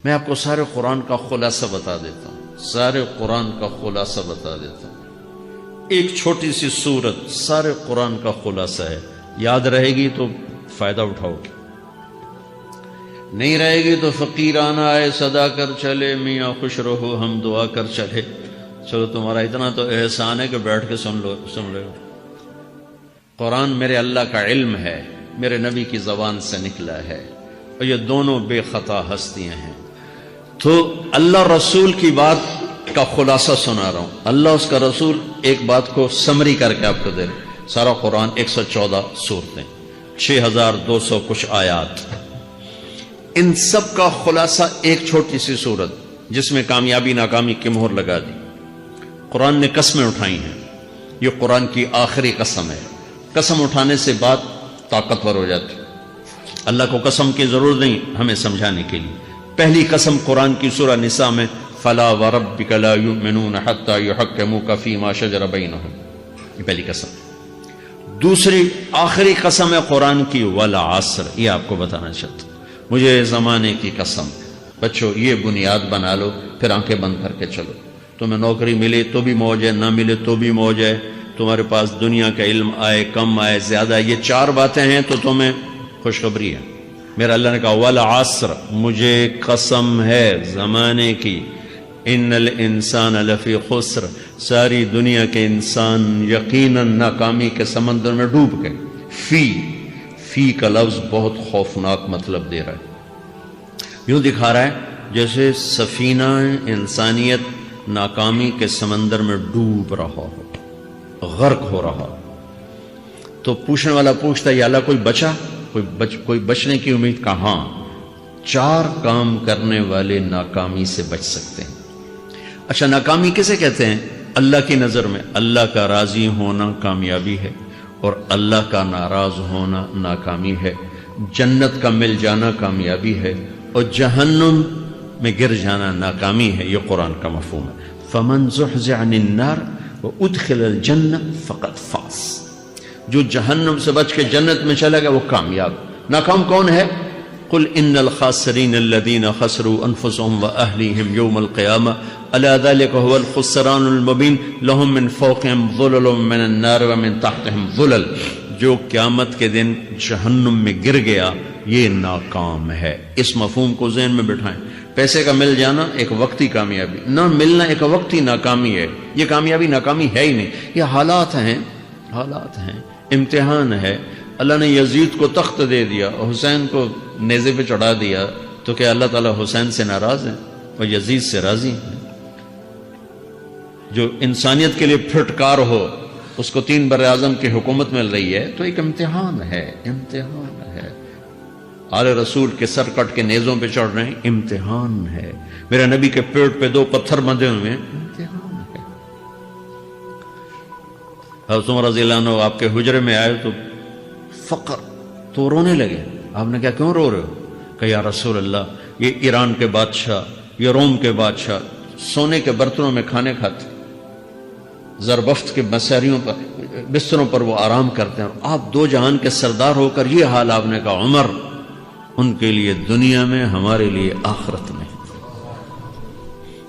میں آپ کو سارے قرآن کا خلاصہ بتا دیتا ہوں، سارے قرآن کا خلاصہ بتا دیتا ہوں۔ ایک چھوٹی سی سورت سارے قرآن کا خلاصہ ہے، یاد رہے گی تو فائدہ اٹھاؤ گے، نہیں رہے گی تو فقیرانہ آئے صدا کر چلے، میاں خوش رہو ہم دعا کر چلے۔ چلو تمہارا اتنا تو احسان ہے کہ بیٹھ کے سن رہے ہو۔ قرآن میرے اللہ کا علم ہے، میرے نبی کی زبان سے نکلا ہے، اور یہ دونوں بے خطا ہستیاں ہیں۔ تو اللہ رسول کی بات کا خلاصہ سنا رہا ہوں، اللہ اس کا رسول ایک بات کو سمری کر کے آپ کو دے رہے۔ سارا قرآن 114 سورتیں، 6200 کچھ آیات، ان سب کا خلاصہ ایک چھوٹی سی سورت جس میں کامیابی ناکامی کی مہر لگا دی۔ قرآن نے قسمیں اٹھائی ہیں، یہ قرآن کی آخری قسم ہے۔ قسم اٹھانے سے بات طاقتور ہو جاتی، اللہ کو قسم کی ضرورت نہیں ہمیں سمجھانے کے لیے۔ پہلی قسم قرآن کی سورہ نساء میں فَلَا وَرَبِّكَ لَا يُؤْمِنُونَ حَتَّى يُحَكِّمُوكَ فِي مَا شَجَرَ بَيْنَهُمْ، یہ پہلی قسم۔ دوسری آخری قسم ہے قرآن کی وَالْعَصْرِ، یہ آپ کو بتانا چاہتا ہوں، مجھے زمانے کی قسم۔ بچوں یہ بنیاد بنا لو، پھر آنکھیں بند کر کے چلو۔ تمہیں نوکری ملے تو بھی موج ہے، نہ ملے تو بھی موج ہے، تمہارے پاس دنیا کا علم آئے کم آئے زیادہ، یہ چار باتیں ہیں تو تمہیں خوشخبری ہے۔ میرا اللہ نے کہا والعصر، مجھے قسم ہے زمانے کی، ان الانسان لفی خسر، ساری دنیا کے انسان یقیناً ناکامی کے سمندر میں ڈوب گئے۔ فی کا لفظ بہت خوفناک مطلب دے رہا ہے، یوں دکھا رہا ہے جیسے سفینہ انسانیت ناکامی کے سمندر میں ڈوب رہا ہو، غرق ہو رہا۔ تو پوچھنے والا پوچھتا ہے یا اللہ کوئی بچا، کوئی بچنے کی امید؟ کہاں؟ چار کام کرنے والے ناکامی سے بچ سکتے ہیں۔ اچھا ناکامی کسے کہتے ہیں؟ اللہ کی نظر میں اللہ کا راضی ہونا کامیابی ہے، اور اللہ کا ناراض ہونا ناکامی ہے۔ جنت کا مل جانا کامیابی ہے، اور جہنم میں گر جانا ناکامی ہے، یہ قرآن کا مفہوم ہے۔ فَمَنْ زُحْزِحَ عَنِ النَّارِ وَأُدْخِلَ الْجَنَّةَ فَقَدْ فَازَ، جو جہنم سے بچ کے جنت میں چلا گیا وہ کامیاب۔ ناکام کون ہے؟ قُلْ إِنَّ الْخَاسِرِينَ الَّذِينَ خَسِرُوا أَنفُسَهُمْ وَأَهْلِيهِمْ يَوْمَ الْقِيَامَةِ أَلَا ذَلِكَ هُوَ الْخُسْرَانُ الْمُبِينُ لَهُم مِّن فَوْقِهِمْ ظُلَلٌ مِّنَ النَّارِ وَمِن تَحْتِهِمْ ظُلَلٌ، جو قیامت کے دن جہنم میں گر گیا یہ ناکام ہے۔ اس مفہوم کو ذہن میں بٹھائیں۔ پیسے کا مل جانا ایک وقتی کامیابی، نہ ملنا ایک وقتی ناکامی ہے۔ یہ کامیابی ناکامی ہے ہی نہیں، یہ حالات ہیں، امتحان ہے۔ اللہ نے یزید کو تخت دے دیا اور حسین کو نیزے پہ چڑھا دیا، تو کیا اللہ تعالیٰ حسین سے ناراض ہے اور یزید سے راضی ہے؟ جو انسانیت کے لیے پھٹکار ہو اس کو 3 براعظم کی حکومت مل رہی ہے، تو ایک امتحان ہے، امتحان ہے۔ آل رسول کے سر کٹ کے نیزوں پہ چڑھ رہے ہیں، امتحان ہے۔ میرے نبی کے پیٹ پہ 2 پتھر بندھے ہوئے ہیں، امتحان ہے۔ حضرت عمر رضی اللہ عنہ آپ کے حجرے میں آئے تو فقر، تو رونے لگے۔ آپ نے کہا کیوں رو رہے ہو؟ کہ یا رسول اللہ یہ ایران کے بادشاہ، یہ روم کے بادشاہ سونے کے برتنوں میں کھانے کھاتے، زربفت کے مساریوں پر، بستروں پر وہ آرام کرتے ہیں، اور آپ 2 جہان کے سردار ہو کر یہ حال۔ آپ نے کہا عمر ان کے لیے دنیا میں، ہمارے لیے آخرت میں۔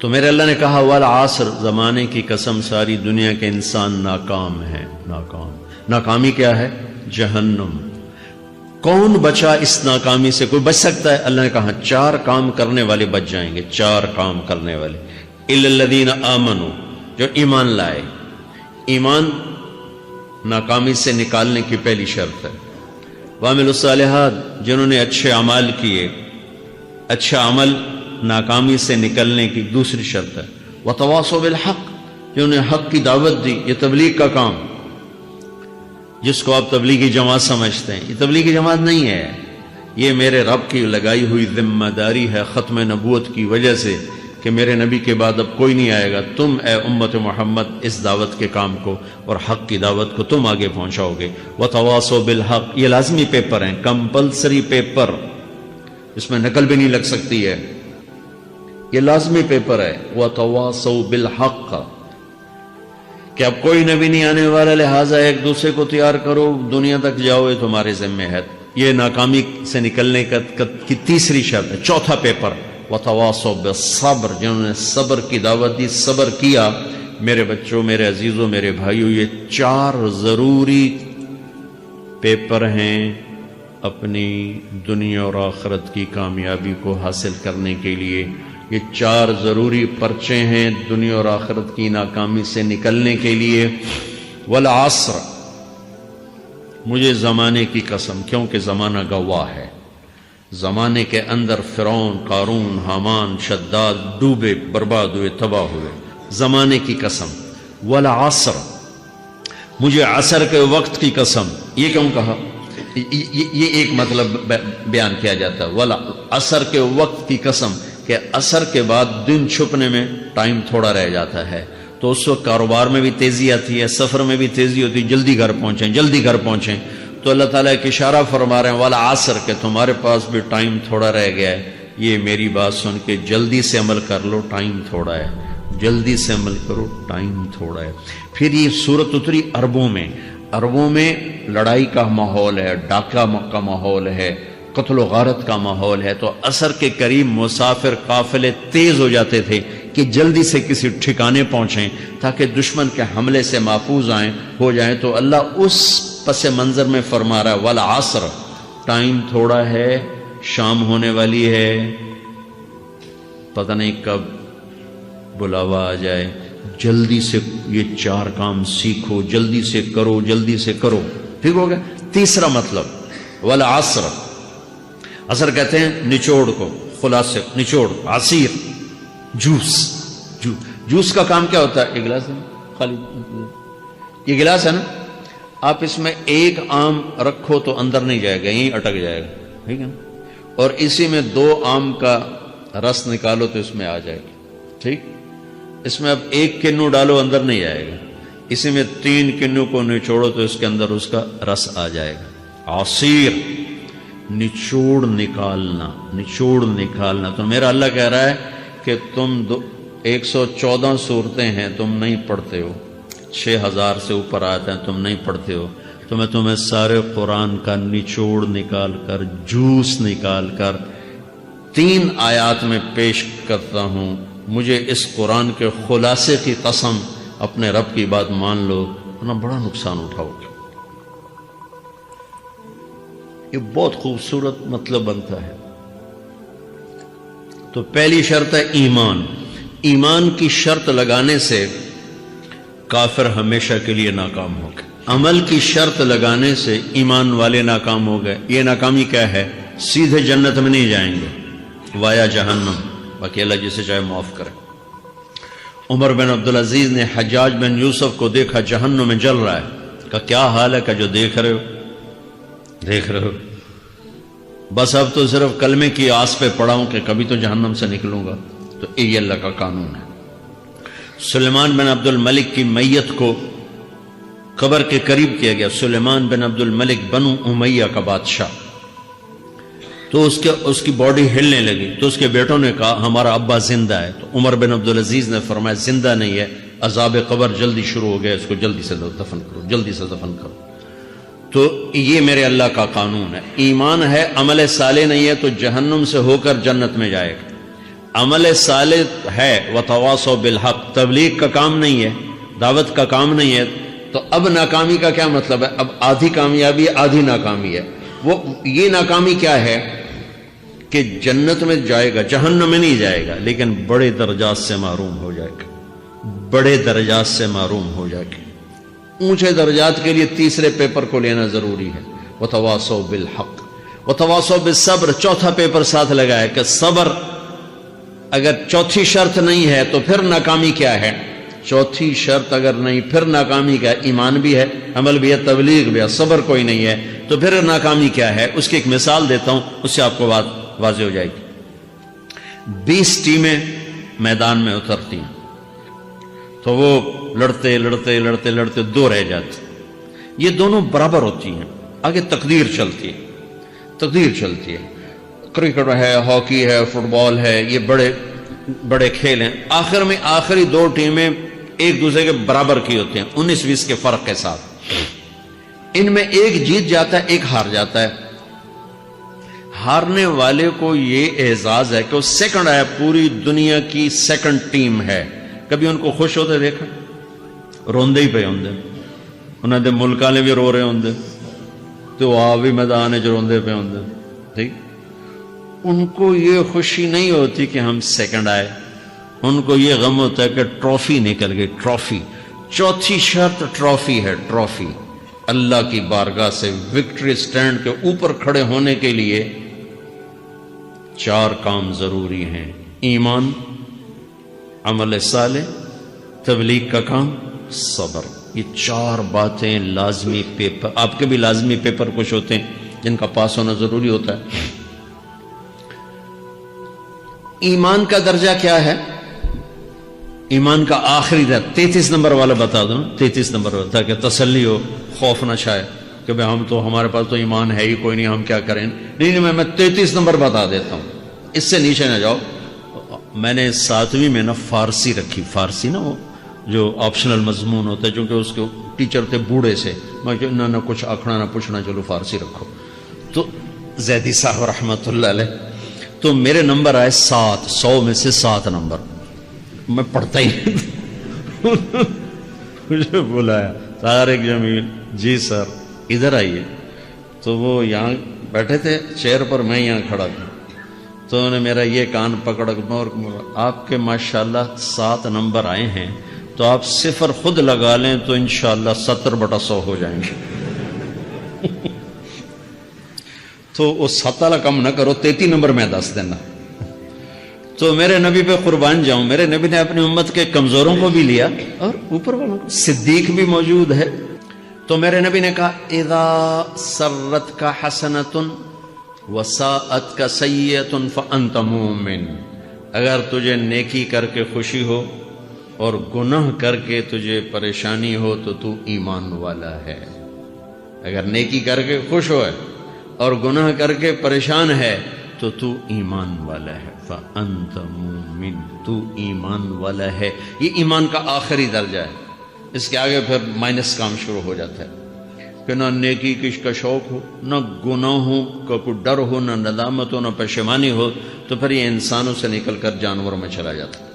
تو میرے اللہ نے کہا والعصر، زمانے کی قسم ساری دنیا کے انسان ناکام ہیں، ناکام۔ ناکامی کیا ہے؟ جہنم۔ کون بچا اس ناکامی سے؟ کوئی بچ سکتا ہے؟ اللہ نے کہا 4 کام کرنے والے بچ جائیں گے، 4 کام کرنے والے۔ اِلَّا الَّذِينَ آمَنُوا، جو ایمان لائے۔ ایمان ناکامی سے نکالنے کی پہلی شرط ہے۔ وَعَمِلُوا الصَّالِحَاتِ، جنہوں نے اچھے اعمال کیے۔ اچھا عمل ناکامی سے نکلنے کی دوسری شرط ہے۔ وَتَوَاصَوْا بِالْحَقِّ، جنہوں نے حق کی دعوت دی۔ یہ تبلیغ کا کام، جس کو آپ تبلیغی جماعت سمجھتے ہیں، یہ تبلیغی جماعت نہیں ہے، یہ میرے رب کی لگائی ہوئی ذمہ داری ہے ختم نبوت کی وجہ سے، کہ میرے نبی کے بعد اب کوئی نہیں آئے گا، تم اے امت محمد اس دعوت کے کام کو اور حق کی دعوت کو تم آگے پہنچاؤ گے۔ وَتَوَاصَوْا بِالْحَقِّ، یہ لازمی پیپر ہیں، کمپلسری پیپر، اس میں نقل بھی نہیں لگ سکتی ہے، یہ لازمی پیپر ہے۔ وَتَوَاصَوْا بِالْحَقِّ، کہ اب کوئی نبی نہیں آنے والا، لہٰذا ایک دوسرے کو تیار کرو، دنیا تک جاؤ، یہ تمہارے ذمہ ہے۔ یہ ناکامی سے نکلنے کی تیسری شرط ہے۔ چوتھا پیپر وتواصوا بالصبر، جنہوں نے صبر کی دعوت دی، صبر کیا۔ میرے بچوں، میرے عزیزوں، میرے بھائیوں، یہ 4 ضروری پیپر ہیں اپنی دنیا اور آخرت کی کامیابی کو حاصل کرنے کے لیے۔ یہ 4 ضروری پرچے ہیں دنیا اور آخرت کی ناکامی سے نکلنے کے لیے۔ والعصر، مجھے زمانے کی قسم، کیونکہ زمانہ گواہ ہے۔ زمانے کے اندر فرعون، قارون، حامان، شداد ڈوبے، برباد ہوئے، تباہ ہوئے۔ زمانے کی قسم۔ والعصر، مجھے عصر کے وقت کی قسم۔ یہ کیوں کہا؟ یہ ایک مطلب بیان کیا جاتا ہے، والعصر کے وقت کی قسم، کہ عصر کے بعد دن چھپنے میں ٹائم تھوڑا رہ جاتا ہے، تو اس وقت کاروبار میں بھی تیزی آتی ہے، سفر میں بھی تیزی ہوتی ہے، جلدی گھر پہنچیں، جلدی گھر پہنچیں۔ تو اللہ تعالیٰ ایک اشارہ فرما رہے ہیں والعصر، کہ تمہارے پاس بھی ٹائم تھوڑا رہ گیا ہے، یہ میری بات سن کے جلدی سے عمل کر لو، ٹائم تھوڑا ہے، جلدی سے عمل کرو، ٹائم تھوڑا ہے۔ پھر یہ صورت اتری عربوں میں۔ عربوں میں لڑائی کا ماحول ہے، ڈاکہ کا ماحول ہے، قتل و غارت کا ماحول ہے، تو عصر کے قریب مسافر قافلے تیز ہو جاتے تھے کہ جلدی سے کسی ٹھکانے پہنچیں تاکہ دشمن کے حملے سے محفوظ ہو جائیں۔ تو اللہ اس پس منظر میں فرما رہا ہے والعصر، ٹائم تھوڑا ہے، شام ہونے والی ہے، پتہ نہیں کب بلاوا آ جائے، جلدی سے یہ 4 کام سیکھو، جلدی سے کرو، جلدی سے کرو۔ ٹھیک ہو گیا؟ تیسرا مطلب والعصر، عصر کہتے ہیں نچوڑ کو، خلاصے، نچوڑ، عصیر، جوس کا کام کیا ہوتا ہے؟ ایک گلاس ہے خالی، یہ گلاس ہے نا، آپ اس میں 1 آم رکھو تو اندر نہیں جائے گا، یہیں اٹک جائے گا، ٹھیک ہے نا؟ اور اسی میں 2 آم کا رس نکالو تو اس میں آ جائے گا، ٹھیک؟ اس میں اب 1 کنو ڈالو، اندر نہیں آئے گا، اسی میں 3 کنو کو نچوڑو تو اس کے اندر اس کا رس آ جائے گا۔ عصیر، نچوڑ نکالنا، نچوڑ نکالنا۔ تو میرا اللہ کہہ رہا ہے کہ تم 114 صورتیں ہیں، تم نہیں پڑھتے ہو، 6000 سے اوپر آتے ہیں، تم نہیں پڑھتے ہو، تو میں تمہیں سارے قرآن کا نچوڑ نکال کر، جوس نکال کر 3 آیات میں پیش کرتا ہوں۔ مجھے اس قرآن کے خلاصے کی قسم، اپنے رب کی بات مان لو، ورنہ بڑا نقصان اٹھاؤ گے۔ یہ بہت خوبصورت مطلب بنتا ہے۔ تو پہلی شرط ہے ایمان۔ ایمان کی شرط لگانے سے کافر ہمیشہ کے لیے ناکام ہو گئے۔ عمل کی شرط لگانے سے ایمان والے ناکام ہو گئے۔ یہ ناکامی کیا ہے؟ سیدھے جنت میں نہیں جائیں گے، وایا جہنم، باقی اللہ جسے چاہے معاف کرے۔ عمر بن عبدالعزیز نے حجاج بن یوسف کو دیکھا جہنم میں جل رہا ہے، کہا کیا حال ہے؟ کہ جو دیکھ رہے ہو، بس اب تو صرف کلمے کی آس پہ پڑا ہوں کہ کبھی تو جہنم سے نکلوں گا۔ تو یہ اللہ کا قانون ہے۔ سلیمان بن عبد الملک کی میت کو قبر کے قریب کیا گیا۔ سلیمان بن عبد الملک بنو امیہ کا بادشاہ، تو اس کی باڈی ہلنے لگی، تو اس کے بیٹوں نے کہا ہمارا ابا زندہ ہے۔ تو عمر بن عبدالعزیز نے فرمایا زندہ نہیں ہے، عذاب قبر جلدی شروع ہو گیا، اس کو جلدی سے دفن کرو، جلدی سے دفن کرو۔ تو یہ میرے اللہ کا قانون ہے۔ ایمان ہے، عمل صالح نہیں ہے تو جہنم سے ہو کر جنت میں جائے گا۔ عمل صالح ہے، وتواصوا بالحق، تبلیغ کا کام نہیں ہے، دعوت کا کام نہیں ہے، تو اب ناکامی کا کیا مطلب ہے؟ اب آدھی کامیابی ہے، آدھی ناکامی ہے۔ یہ ناکامی کیا ہے کہ جنت میں جائے گا، جہنم میں نہیں جائے گا، لیکن بڑے درجات سے محروم ہو جائے گا، بڑے درجات سے محروم ہو جائے گا۔ اونچے درجات کے لیے تیسرے پیپر کو لینا ضروری ہے، وتواصوا بالحق وتواصوا بالصبر۔ چوتھا پیپر ساتھ لگا ہے کہ صبر، اگر چوتھی شرط نہیں ہے تو پھر ناکامی کیا ہے؟ چوتھی شرط اگر نہیں، پھر ناکامی کیا ہے؟ ایمان بھی ہے، عمل بھی ہے، تبلیغ بھی ہے، صبر کوئی نہیں ہے، تو پھر ناکامی کیا ہے؟ اس کی ایک مثال دیتا ہوں، اس سے آپ کو بات واضح ہو جائے گی۔ 20 ٹیمیں میدان میں اترتی ہیں، تو وہ لڑتے لڑتے لڑتے لڑتے 2 رہ جاتے، یہ دونوں برابر ہوتی ہیں، آگے تقدیر چلتی ہے، تقدیر چلتی ہے۔ کرکٹ ہے، ہاکی ہے، فٹ بال ہے، یہ بڑے بڑے کھیل ہیں۔ آخر میں آخری 2 ٹیمیں ایک دوسرے کے برابر کی ہوتی ہیں، 19-20 کے فرق کے ساتھ۔ ان میں ایک جیت جاتا ہے، ایک ہار جاتا ہے۔ ہارنے والے کو یہ اعزاز ہے کہ وہ سیکنڈ آیا، پوری دنیا کی سیکنڈ ٹیم ہے. کبھی ان کو خوش ہوتے دیکھا؟ روندے ہی پہ ہوندے، انہوں نے ملک والے بھی رو رہے ہوندے تو آ بھی میدان جو روندے پہ ہوندے. ٹھیک، ان کو یہ خوشی نہیں ہوتی کہ ہم سیکنڈ آئے، ان کو یہ غم ہوتا ہے کہ ٹرافی نکل گئی. ٹرافی، چوتھی شرط ٹرافی ہے. ٹرافی اللہ کی بارگاہ سے وکٹری سٹینڈ کے اوپر کھڑے ہونے کے لیے 4 کام ضروری ہیں: ایمان، عمل صالح، تبلیغ کا کام، صبر. یہ 4 باتیں لازمی پیپر، آپ کے بھی لازمی پیپر کچھ ہوتے ہیں جن کا پاس ہونا ضروری ہوتا ہے. ایمان کا درجہ کیا ہے؟ ایمان کا آخری درجہ 33 نمبر والا بتا دوں. 33 نمبر والا، تاکہ تسلی ہو، خوف نہ چھائے کہ بھئی ہم تو، ہمارے پاس تو ایمان ہے ہی کوئی نہیں، ہم کیا کریں. نہیں، میں 33 نمبر بتا دیتا ہوں، اس سے نیچے نہ جاؤ. میں نے 7ویں میں نا فارسی رکھی. فارسی نا وہ جو آپشنل مضمون ہوتا ہے، چونکہ اس کے ٹیچر تھے بوڑھے سے، میں نہ کچھ آکھنا نہ پوچھنا، چلو فارسی رکھو. تو زیدی صاحب رحمۃ اللہ علیہ، تو میرے نمبر آئے 7، 100 میں سے 7 نمبر. میں پڑھتا ہی مجھے بلایا طارق جمیل، جی سر ادھر آئیے. تو وہ یہاں بیٹھے تھے چیئر پر، میں یہاں کھڑا تھا. تو انہوں نے میرا یہ کان پکڑ، اور آپ کے ماشاءاللہ 7 نمبر آئے ہیں، تو آپ 0 خود لگا لیں تو انشاءاللہ 70/100 ہو جائیں گے. تو وہ 7 والا کم نہ کرو، 33 نمبر میں 10 دینا. تو میرے نبی پہ قربان جاؤں، میرے نبی نے اپنی امت کے کمزوروں کو بھی لیا اور اوپر والوں کو. صدیق بھی موجود ہے. تو میرے نبی نے کہا اذا سرت کا حسنۃ وساءت کا سیئۃ فانت مومن. اگر تجھے نیکی کر کے خوشی ہو اور گناہ کر کے تجھے پریشانی ہو تو تو ایمان والا ہے. اگر نیکی کر کے خوش ہو اور گناہ کر کے پریشان ہے تو تو ایمان والا ہے. فأنت مومن، تو ایمان والا ہے. یہ ایمان کا آخری درجہ ہے. اس کے آگے پھر مائنس کام شروع ہو جاتا ہے کہ نہ نیکی کا شوق ہو، نہ گناہوں کا کوئی ڈر ہو، نہ ندامت ہو، نہ پشیمانی ہو، تو پھر یہ انسانوں سے نکل کر جانوروں میں چلا جاتا ہے.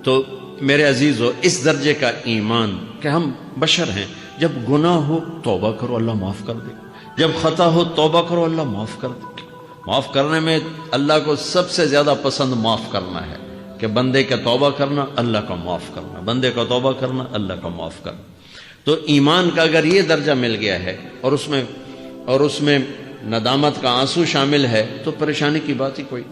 تو میرے عزیزو، اس درجے کا ایمان کہ ہم بشر ہیں، جب گناہ ہو توبہ کرو، اللہ معاف کر دے. جب خطا ہو توبہ کرو، اللہ معاف کر دے. معاف کرنے میں اللہ کو سب سے زیادہ پسند معاف کرنا ہے، کہ بندے کا توبہ کرنا، اللہ کا معاف کرنا، بندے کا توبہ کرنا، اللہ کا معاف کرنا. تو ایمان کا اگر یہ درجہ مل گیا ہے اور اس میں ندامت کا آنسو شامل ہے تو پریشانی کی بات ہی کوئی.